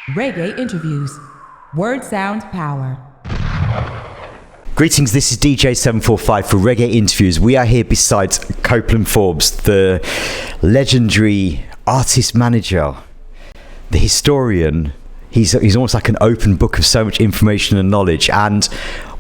Reggae interviews. Word sound power. Greetings, this is DJ745 for Reggae Interviews. We are here beside Copeland Forbes, the legendary artist manager, the historian. He's almost like an open book of so much information and knowledge. And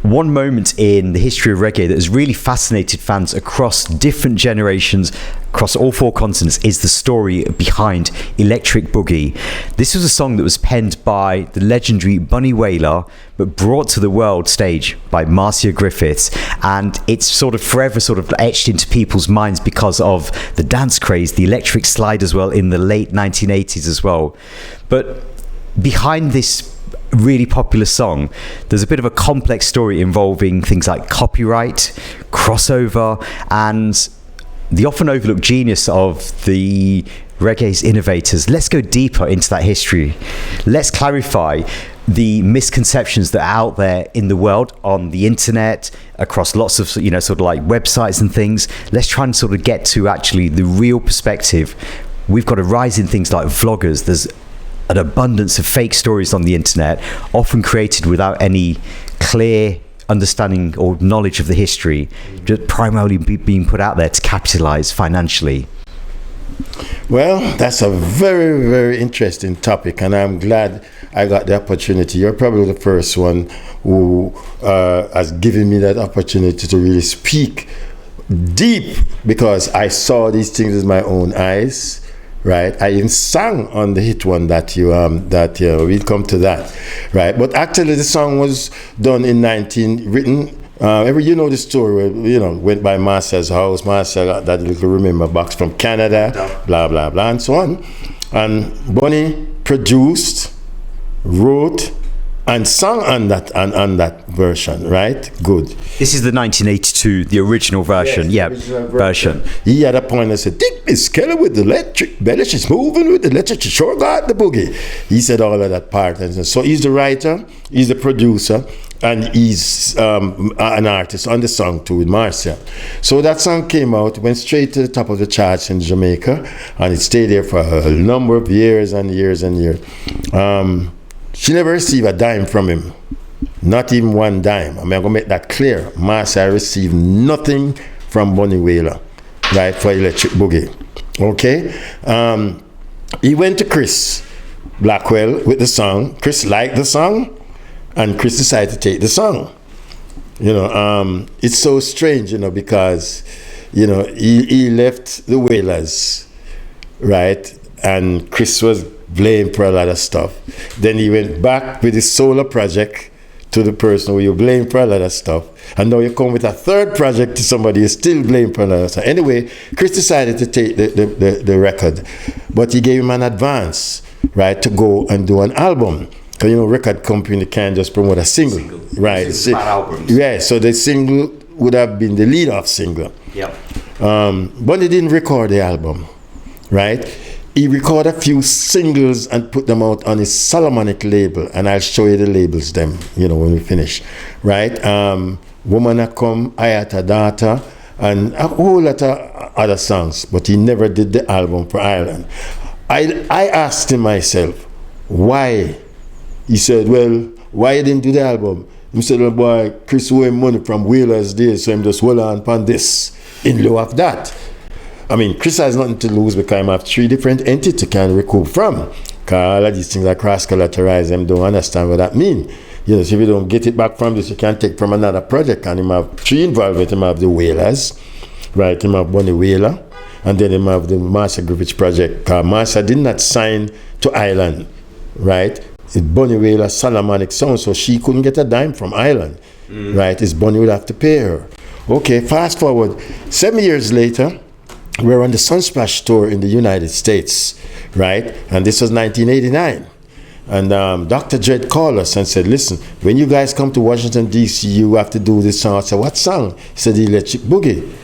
one moment in the history of reggae that has really fascinated fans across different generations, across all four continents, is the story behind Electric Boogie. This was a song that was penned by the legendary Bunny Wailer, but brought to the world stage by Marcia Griffiths. And it's sort of forever sort of etched into people's minds because of the dance craze, the electric slide as well in the late 1980s as well. But behind this really popular song, there's a bit of a complex story involving things like copyright, crossover, and the often overlooked genius of the reggae's innovators. Let's go deeper into that history. Let's clarify the misconceptions that are out there in the world, on the internet, across lots of, sort of like websites and things. Let's try and sort of get to actually the real perspective. We've got a rise in things like vloggers. There's an abundance of fake stories on the internet, often created without any clear understanding or knowledge of the history, just primarily being put out there to capitalize financially. Well, that's a very, very interesting topic, and I'm glad I got the opportunity. You're probably the first one who has given me that opportunity to really speak deep, because I saw these things with my own eyes. Right, I even sang on the hit one that we'll come to that, right? But actually, the song was done in you know the story where, went by Marcia's house. Marcia got that little remember box from Canada, blah blah blah, and so on. And Bunny produced, wrote, and sung on that version, right? Good. This is the 1982, the original version. Yes, original version. He had a point and said, "Dick Miss Kelly with the electric belly, she's moving with the electric, she sure got the boogie." He said all of that part. And so he's the writer, he's the producer, and he's an artist on the song too with Marcia. So that song came out, went straight to the top of the charts in Jamaica, and it stayed there for a number of years and years and years. She never received a dime from him, not even one dime. I'm going to make that clear. Marcia received nothing from Bunny Wailer, right, for Electric Boogie. Okay? He went to Chris Blackwell with the song. Chris liked the song, and Chris decided to take the song. It's so strange, because, he left the Wailers, right, and Chris was blamed for a lot of stuff. Then he went back with his solo project to the person who you blame for a lot of stuff. And now you come with a third project to somebody you still blame for a lot of stuff. Anyway, Chris decided to take the record, but he gave him an advance, right, to go and do an album. Because, record company can't just promote a single. Right. Yeah, so the single would have been the lead-off single. Yep. But he didn't record the album, right? He recorded a few singles and put them out on his Solomonic label, and I'll show you the labels them, when we finish, right? Woman A Come, I Had a Daughter, and a whole lot of other songs, but he never did the album for Ireland. I asked him myself, why? He said, well, why you didn't do the album? He said, well, boy, Chris owe him money from Wailer's days, so I'm just hold on upon this in lieu of that. I mean, Chris has nothing to lose because I have three different entities can recoup from. Because all of these things are cross-collateralized, them don't understand what that means. So if you don't get it back from this, you can take from another project. And him have three involved with him have the Wailers, right? Him have Bunny Wailer, and then him have the Marcia Griffiths project. Because Marcia did not sign to Ireland, right? It's Bunny Wailer, Solomonic Sound, so she couldn't get a dime from Ireland, right? It's Bunny would have to pay her. Okay, fast forward. 7 years later, we're on the Sunsplash tour in the United States, right? And this was 1989. And Dr. Dredd called us and said, listen, when you guys come to Washington, D.C., you have to do this song. I said, what song? He said, the Electric Boogie.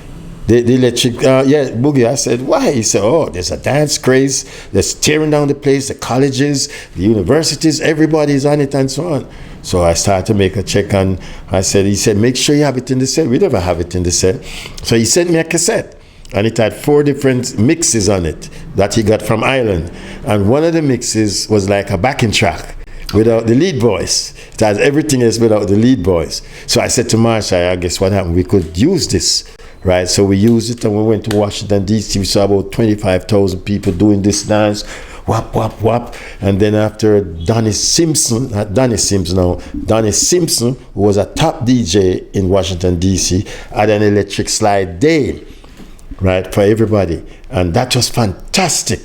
The Electric, Boogie. I said, why? He said, oh, there's a dance craze that's tearing down the place, the colleges, the universities, everybody's on it and so on. So I started to make a check, and he said, make sure you have it in the set. We never have it in the set. So he sent me a cassette. and it had 4 different mixes on it that he got from Ireland. And one of the mixes was like a backing track without the lead voice. It has everything else without the lead voice. So I said to Marcia, I guess what happened? We could use this, right? So we used it, and we went to Washington, D.C. We saw about 25,000 people doing this dance. Whap, whap, whap. And then after Donnie Simpson, who was a top DJ in Washington, D.C., had an electric slide day, right, for everybody. And that was fantastic,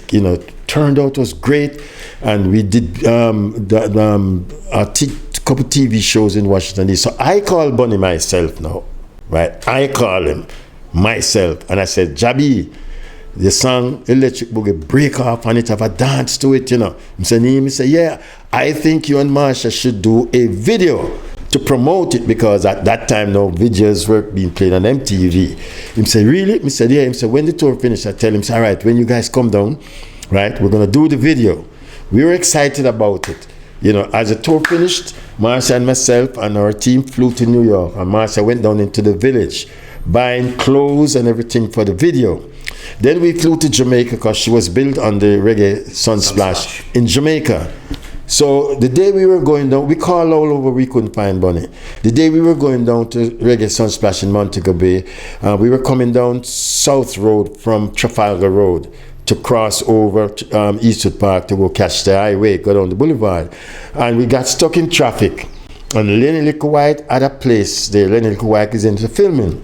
turned out was great. And we did couple TV shows in Washington, D.C. So I call Bunny myself now, right? I call him myself. And I said, Jabi, the song Electric Boogie, break off and it, have a dance to it, He said, yeah, I think you and Marcia should do a video to promote it, because at that time, no videos were being played on MTV. He said, really? He said, yeah. He said, when the tour finished, I tell him, all right, when you guys come down, right, we're going to do the video. We were excited about it. As the tour finished, Marcia and myself and our team flew to New York, and Marcia went down into the village, buying clothes and everything for the video. Then we flew to Jamaica, because she was built on the Reggae Sunsplash in Jamaica. So the day we were going down, we called all over, we couldn't find Bunny. The day we were going down to Reggae Sunsplash in Montego Bay, we were coming down South Road from Trafalgar Road to cross over to, Eastwood Park to go catch the highway, go down the boulevard. And we got stuck in traffic. And Lenny Little White had a place there. Lenny Little White is into filming.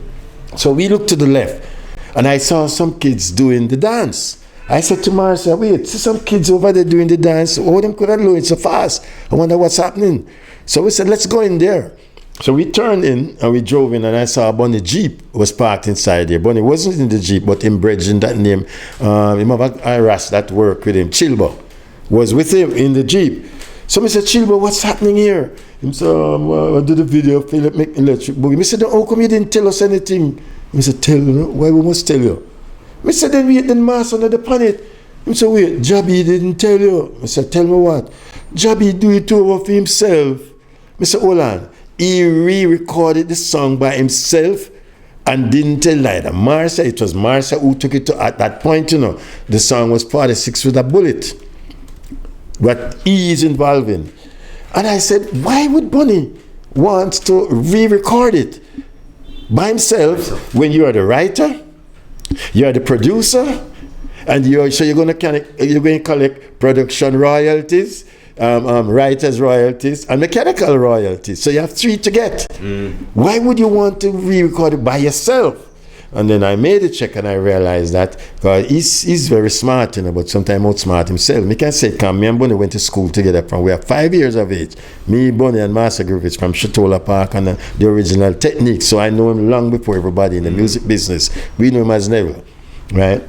So we looked to the left, and I saw some kids doing the dance. I said to Marcia, wait, see some kids over there doing the dance. Oh, them could have do it so fast. I wonder what's happening. So we said, let's go in there. So we turned in and we drove in, and I saw Bunny Jeep was parked inside there. Bunny wasn't in the Jeep, but him bridging that name, him have a Iras that work with him, Chilbo, was with him in the Jeep. So I said, Chilbo, what's happening here? He said, I did a video of Philip make Electric Boogie. I said, how come you didn't tell us anything? He said, tell you, why we must tell you? I said, then we then mass under the planet. He said, wait, Jabi didn't tell you. I said, tell me what? Jabi do it over for himself. I said, hold on. He re-recorded the song by himself and didn't tell neither Marcia. It was Marcia who took it to, at that point, the song was 46 with a bullet. But he is involved in. And I said, why would Bunny want to re-record it by himself when you are the writer, you are the producer, and you're going to collect production royalties, writers royalties, and mechanical royalties. So you have 3 to get. Why would you want to re-record it by yourself? And then I made a check, and I realized that he's very smart, but sometimes outsmart himself. Me can say, me and Bunny went to school together from we are 5 years of age. Me, Bunny, and Marcia Griffiths from Chatola Park and the original technique. So I know him long before everybody in the music business. We know him as never, right?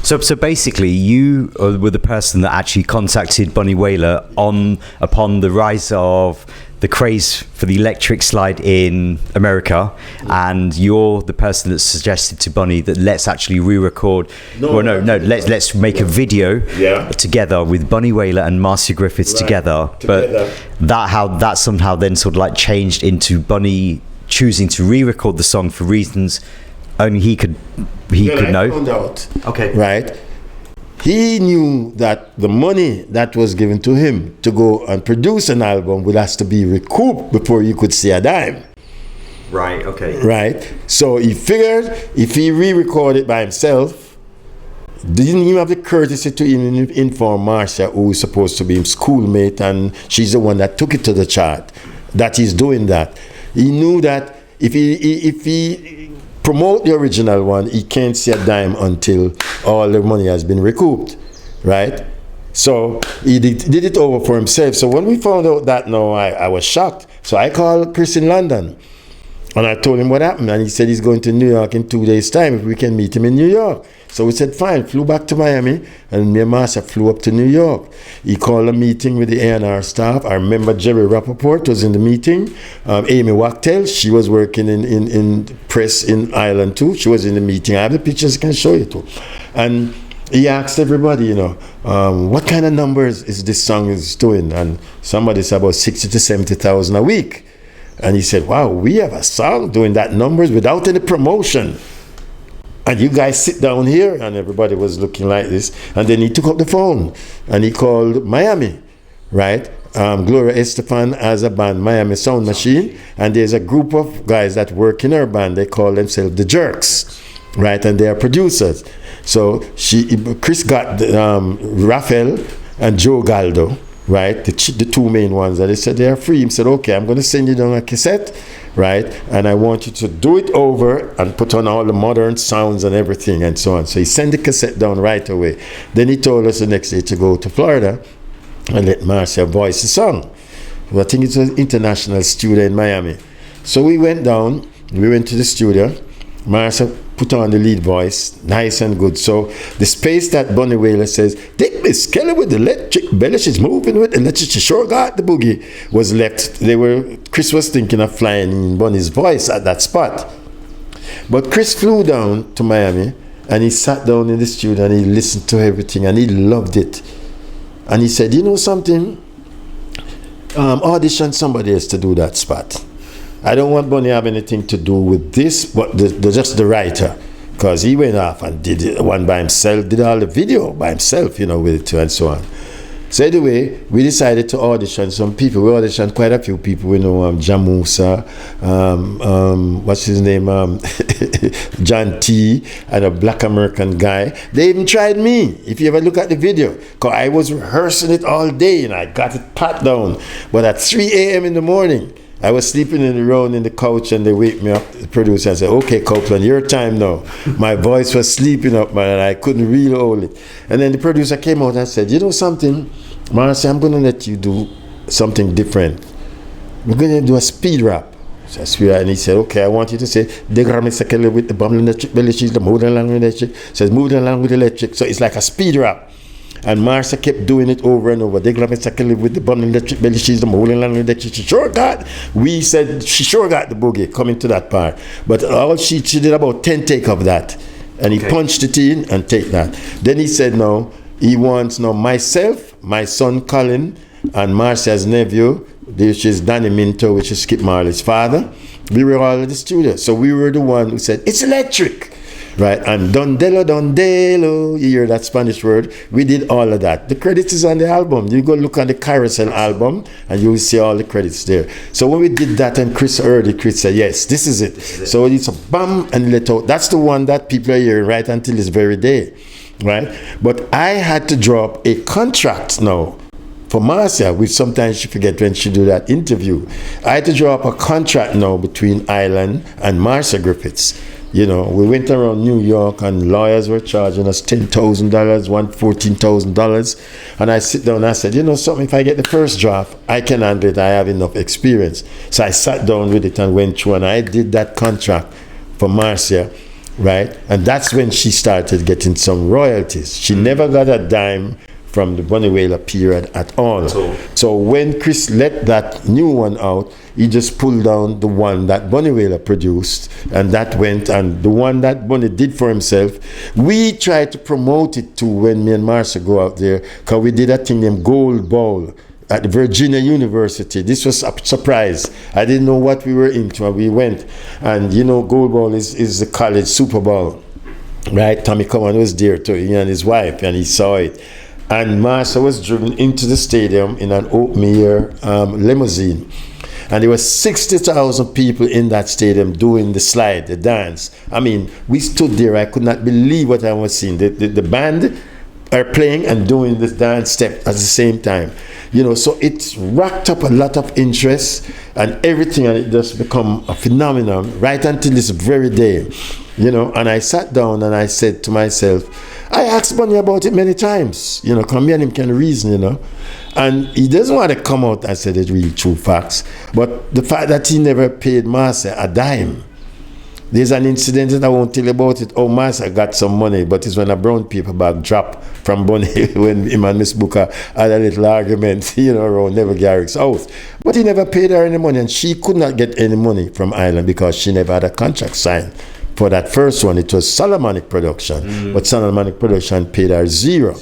So basically, you were the person that actually contacted Bunny Wailer upon the rise of the craze for the electric slide in America, and you're the person that suggested to Bunny that let's actually re-record. Let's make a video together with Bunny Wailer and Marcia Griffiths together. But that somehow then sort of like changed into Bunny choosing to re-record the song for reasons only he could know. Found out, okay, right? He knew that the money that was given to him to go and produce an album would have to be recouped before you could see a dime. Right, okay. Right? So he figured if he re-recorded by himself, didn't even have the courtesy to even inform Marcia, who is supposed to be his schoolmate, and she's the one that took it to the chart, that he's doing that. He knew that if he promote the original one, he can't see a dime until all the money has been recouped, right? So he did it over for himself. So when we found out that, I was shocked. So I called Chris in London, and I told him what happened, and he said he's going to New York in 2 days' time if we can meet him in New York. So we said fine, flew back to Miami, and me and Marcia flew up to New York. He called a meeting with the A&R staff. I remember Jerry Rappaport was in the meeting. Amy Wachtel, she was working in press in Ireland too. She was in the meeting. I have the pictures I can show you too. And he asked everybody, what kind of numbers is this song is doing? And somebody said about 60 to 70,000 a week. And he said, wow, we have a song doing that numbers without any promotion. and you guys sit down here, and everybody was looking like this. And then he took up the phone and he called Miami, right? Gloria Estefan has a band, Miami Sound Machine, and there's a group of guys that work in her band. They call themselves the Jerks, right? And they are producers. So Chris got Raphael and Joe Galdo, right? The two main ones. And they said they are free. He said, okay, I'm going to send you down a cassette, right? And I want you to do it over and put on all the modern sounds and everything and so on. So he sent the cassette down right away. Then he told us the next day to go to Florida and let Marcia voice the song. Well, I think it's an international studio in Miami. So we went down, we went to the studio. Marcia put on the lead voice, nice and good. So the space that Bunny Wailer says, "Take Miss Kelly with the electric belly, she's moving with the electric, she sure got the boogie," was left. Chris was thinking of flying in Bunny's voice at that spot. But Chris flew down to Miami and he sat down in the studio and he listened to everything and he loved it. And he said, you know something? Audition somebody else to do that spot. I don't want Bunny to have anything to do with this, but just the writer. Because he went off and did it one by himself, did all the video by himself, with it too, and so on. So anyway, we decided to audition some people. We auditioned quite a few people. We know Jamusa, what's his name, John T, and a black American guy. They even tried me, if you ever look at the video. Because I was rehearsing it all day and I got it pat down. But at 3 a.m. in the morning, I was sleeping around in the couch and they wake me up, the producer, and said, okay, Copeland, your time now. My voice was sleeping up, man, and I couldn't really hold it. And then the producer came out and said, you know something, Marcia, I'm going to let you do something different. We're going to do a speed rap. So and he said, okay, I want you to say, "Degrami with the bum electric belly, she's the moving along with electric." Says, moving along with electric. So it's like a speed rap. And Marcia kept doing it over and over. Degrami with the bum electric belly, she's the moving along with electric. She sure got. We said she sure got the boogie coming to that part. But all she did about 10 take of that. And he punched it in and take that. Then he said, no, he wants now myself, my son Colin, and Marcia's nephew, which is Danny Minto, which is Skip Marley's father. We were all in the studio. So we were the one who said, it's electric. Right, and Dondelo, you hear that Spanish word? We did all of that. The credits is on the album. You go look on the Carousel album and you will see all the credits there. So when we did that and Chris heard it, Chris said, yes, this is it. So it's a bam and let out. That's the one that people are hearing right until this very day. Right? But I had to drop a contract now for Marcia, which sometimes she forget when she do that interview. I had to drop a contract now between Island and Marcia Griffiths. We went around New York and lawyers were charging us $10,000, one $14,000. And I sit down and I said, something, if I get the first draft, I can handle it. I have enough experience. So I sat down with it and went through and I did that contract for Marcia, right? And that's when she started getting some royalties. She never got a dime from the Bunny Wailer period at all. So when Chris let that new one out, he just pulled down the one that Bunny Wailer produced, and that went, and the one that Bunny did for himself, we tried to promote it too when me and Marcia go out there, because we did a thing named Gold Bowl at Virginia University. This was a surprise. I didn't know what we were into, and we went. And Gold Bowl is the college Super Bowl, right? Tommy Cowan was there too, he and his wife, and he saw it. And Marcia was driven into the stadium in an open-air limousine. And there were 60,000 people in that stadium doing the slide, the dance. I mean, we stood there. I could not believe what I was seeing. The band are playing and doing this dance step at the same time. So it's racked up a lot of interest and everything, and it just become a phenomenon right until this very day. And I sat down and I said to myself, I asked Bunny about it many times, because me and him can reason, and he doesn't want to come out and say the real true facts. But the fact that he never paid Marcia a dime. There's an incident that I won't tell you about it. Marcia got some money, but it's when a brown paper bag dropped from Bunny when him and Miss Booker had a little argument, around Never Garrick's house. But he never paid her any money, and she could not get any money from Ireland because she never had a contract signed. For that first one, it was Solomonic Production, but Solomonic Production paid her zero.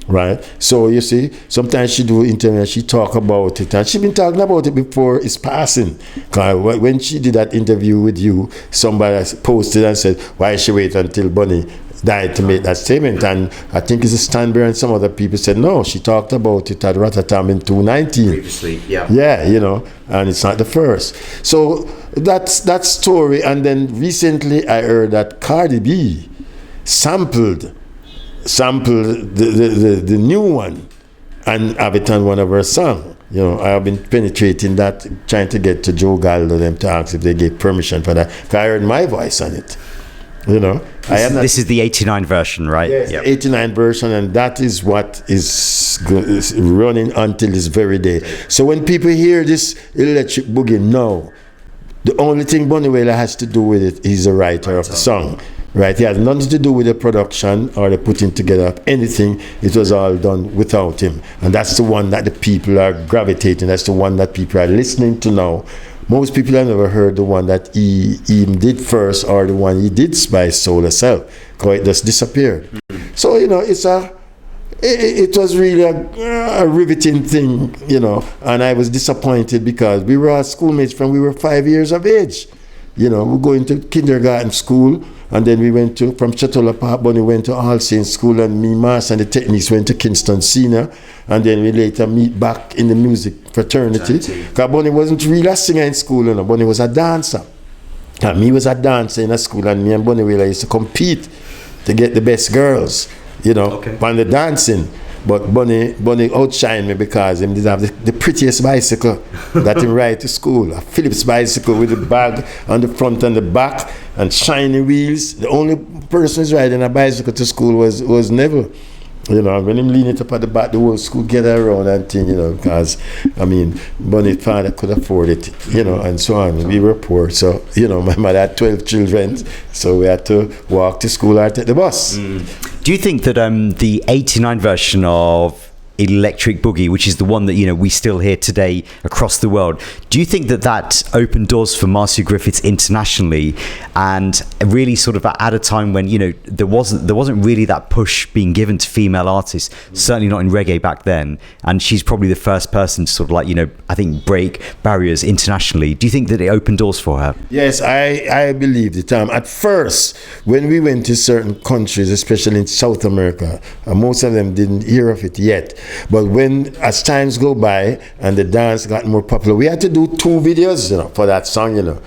right? So you see, sometimes she do interview, she talk about it, and she been talking about it before it's passing. Cause when she did that interview with you, somebody posted and said, why she wait until Bunny died to make that statement? And I think it's a Stanbury and some other people said, no, she talked about it at Rotterdam in 2019. Previously, yeah. Yeah, you know, and it's not the first. So that's that story. And then recently I heard that Cardi B sampled the new one and have it on one of her songs. You know, I have been penetrating that, trying to get to Joe Gallo them to ask if they gave permission for that. Cause I heard my voice on it. You know, This is the 89 version, right? Yes, yep. 89 version, and that is what is running until this very day. So when people hear this electric boogie, no, the only thing Bunny Wailer has to do with it is the writer of the song. Right, it has nothing to do with the production or the putting together of anything. It was all done without him, and that's the one that the people are gravitating. That's the one that people are listening to now. Most people have never heard the one that he did first, or the one he did by his soul herself, because it just disappeared. So you know, it was really a riveting thing, you know. And I was disappointed because we were all schoolmates from we were 5 years of age. You know, we go into kindergarten school, and then we went to, from Chatola Park, Bunny went to All Saints School, and me, Marcia, and the Techniques went to Kingston Senior, and then we later meet back in the music fraternity. Because Bunny wasn't really a singer in school, you know. Bunny was a dancer. And me was a dancer in a school, and me and Bunny Wailer used to compete to get the best girls, you know, on the dancing. But Bunny outshined me because he did have the prettiest bicycle that he ride to school. A Phillips bicycle with a bag on the front and the back and shiny wheels. The only person who's riding a bicycle to school was Neville. You know, when him lean it up at the back, the whole school gather around and thing, you know, because, I mean, Bunny's father could afford it, you know, and so on. We were poor, so, you know, my mother had 12 children, so we had to walk to school or take the bus. Do you think that the 89 version of Electric Boogie, which is the one that, you know, we still hear today across the world, do you think that that opened doors for Marcia Griffiths internationally, and really sort of at a time when, you know, there wasn't really that push being given to female artists, certainly not in reggae back then, and she's probably the first person to sort of, like, you know, I think break barriers internationally. Do you think that it opened doors for her? Yes, I believe it. At first, when we went to certain countries, especially in South America, most of them didn't hear of it yet. But when, as times go by and the dance got more popular, we had to do 2 videos, you know, for that song, you know,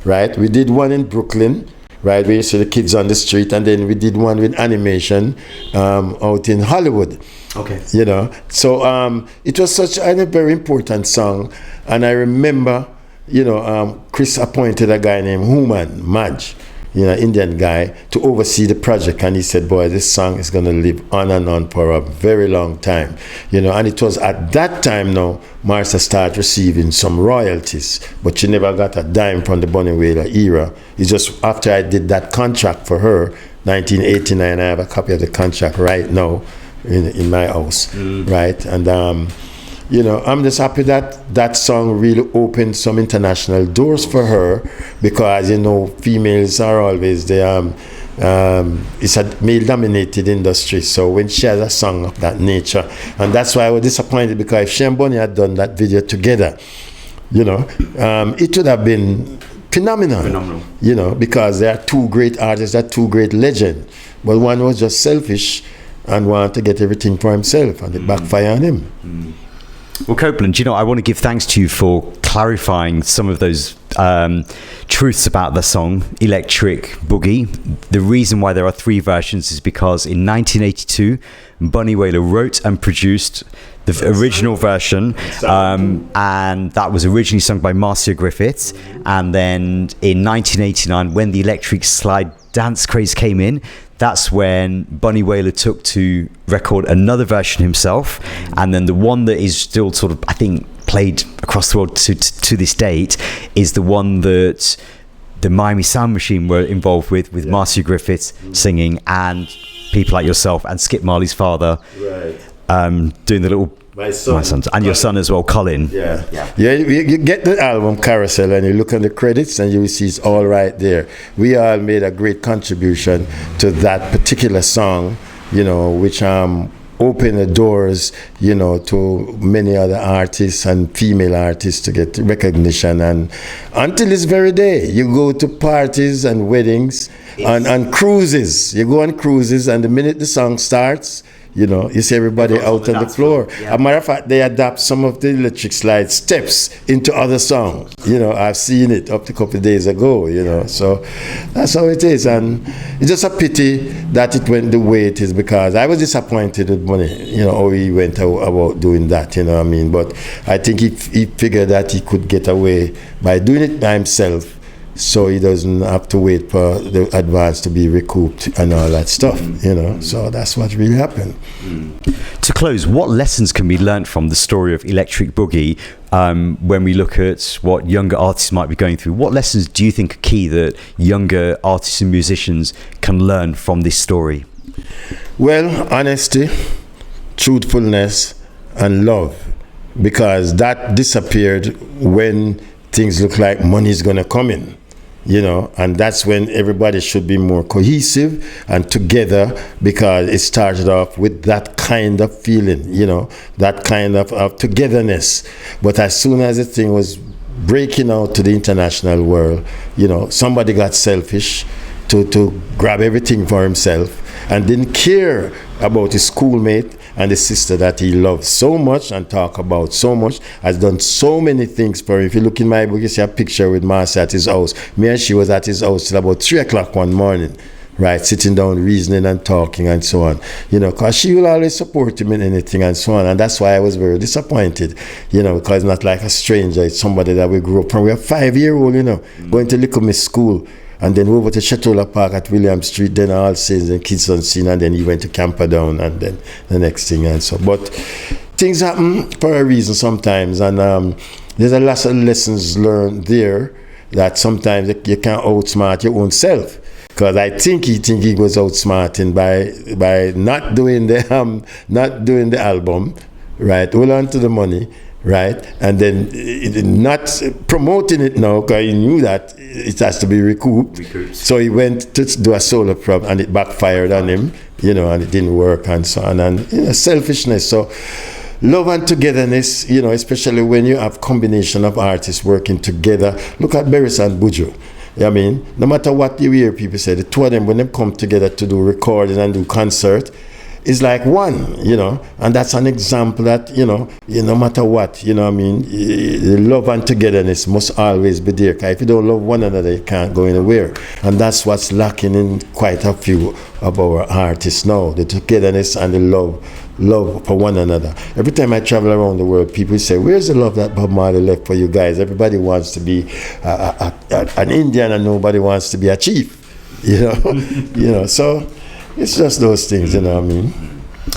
right? We did one in Brooklyn, right, where you see the kids on the street, and then we did one with animation out in Hollywood. Okay. You know, so it was such a very important song, and I remember, you know, Chris appointed a guy named Human Madge, you know, Indian guy, to oversee the project, and he said, boy, this song is going to live on and on for a very long time, you know. And it was at that time now Marcia started receiving some royalties, but she never got a dime from the Bunny Wailer era. It's just after I did that contract for her, 1989, I have a copy of the contract right now in my house, right? And you know, I'm just happy that that song really opened some international doors for her, because, you know, females are always it's a male-dominated industry. So when she has a song of that nature, and that's why I was disappointed, because if she and Bunny had done that video together, you know, it would have been phenomenal. You know, because they are 2 great artists, they are 2 great legends, but one was just selfish and wanted to get everything for himself, and it backfired on him. Well, Copeland, you know, I want to give thanks to you for clarifying some of those truths about the song Electric Boogie. The reason why there are 3 versions is because in 1982, Bunny Wailer wrote and produced the original version, and that was originally sung by Marcia Griffiths. And then in 1989, when the electric slide dance craze came in, that's when Bunny Wailer took to record another version himself, and then the one that is still sort of, I think, played across the world to this date is the one that the Miami Sound Machine were involved with Marcia Griffiths singing, and people like yourself and Skip Marley's father, doing the little. My son, and your son as well, Colin. You get the album Carousel, and you look on the credits, and you will see it's all right there. We all made a great contribution to that particular song, you know, which opened the doors, you know, to many other artists and female artists to get recognition. And until this very day, you go to parties and weddings and cruises. You go on cruises, and the minute the song starts, you know, you see everybody out on the floor. Yeah. As a matter of fact, they adapt some of the electric slide steps into other songs. You know, I've seen it up to a couple of days ago, you know. So that's how it is. And it's just a pity that it went the way it is, because I was disappointed with Bunny, you know, how he went about doing that, you know what I mean. But I think he figured that he could get away by doing it by himself, so he doesn't have to wait for the advance to be recouped and all that stuff, you know. So that's what really happened. To close, what lessons can be learnt from the story of Electric Boogie when we look at what younger artists might be going through? What lessons do you think are key that younger artists and musicians can learn from this story? Well, honesty, truthfulness, and love, because that disappeared when things look like money's going to come in. You know, and that's when everybody should be more cohesive and together, because it started off with that kind of feeling, you know, that kind of togetherness. But as soon as the thing was breaking out to the international world, you know, somebody got selfish to grab everything for himself and didn't care about his schoolmate and the sister that he loved so much and talk about so much, has done so many things for him. If you look in my book, you see a picture with Marcia at his house. Me and she was at his house till about 3 o'clock one morning, right, sitting down, reasoning and talking and so on, you know, because she will always support him in anything and so on. And that's why I was very disappointed, you know, because not like a stranger, it's somebody that we grew up from. We were 5-year-old, you know, going to Little Miss School, and then over to Chatola Park at William Street, then All Saints and Kids Unseen, and then he went to Camperdown, and then the next thing and so. But things happen for a reason sometimes, and there's a lot of lessons learned there that sometimes you can't outsmart your own self. Because I think he was outsmarting by not doing the album, right? Hold on to the money, right? And then not promoting it now, because he knew that it has to be recouped. So he went to do a solo prop, and it backfired on him, you know, and it didn't work and so on. And you know, selfishness. So love and togetherness, you know, especially when you have combination of artists working together. Look at Beres and Buju. I mean, no matter what you hear people say, the two of them, when they come together to do recording and do concert, it's like one, you know, and that's an example that, you know, no matter what, you know what I mean, the love and togetherness must always be there. Because if you don't love one another, you can't go anywhere. And that's what's lacking in quite a few of our artists now, the togetherness and the love for one another. Every time I travel around the world, people say, where's the love that Bob Marley left for you guys? Everybody wants to be an Indian, and nobody wants to be a chief, you know. You know, so it's just those things, you know what I mean.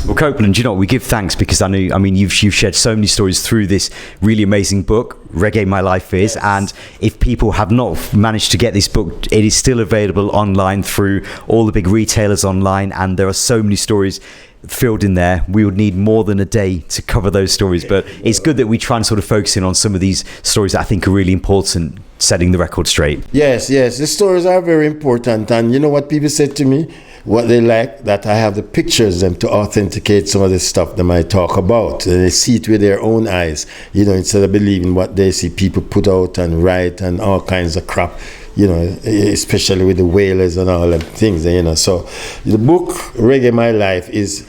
Well, Copeland, you know, we give thanks because you've shared so many stories through this really amazing book, Reggae My Life Is, yes. And if people have not managed to get this book, it is still available online through all the big retailers online, and there are so many stories filled in there. We would need more than a day to cover those stories, but it's good that we try and sort of focus in on some of these stories that I think are really important, setting the record straight. Yes, the stories are very important, and you know what people said to me? What they like, that I have the pictures them to authenticate some of the stuff they might talk about. And they see it with their own eyes, you know, instead of believing what they see people put out and write and all kinds of crap, you know, especially with the Wailers and all them things, you know. So the book, Reggae My Life, is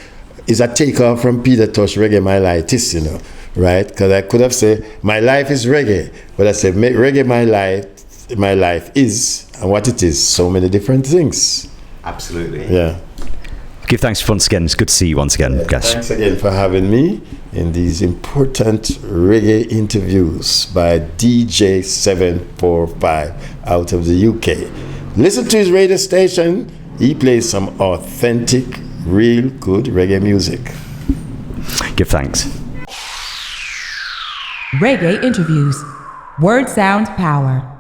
a takeoff from Peter Tosh, Reggae My Life Is, you know, right? Because I could have said, my life is reggae, but I said, Reggae My Life is, and what it is, so many different things. Absolutely. Yeah. Give thanks once again. It's good to see you once again, Gash. Thanks again for having me in these important reggae interviews by DJ 745 out of the UK. Listen to his radio station. He plays some authentic, real good reggae music. Give thanks. Reggae interviews. Word sound power.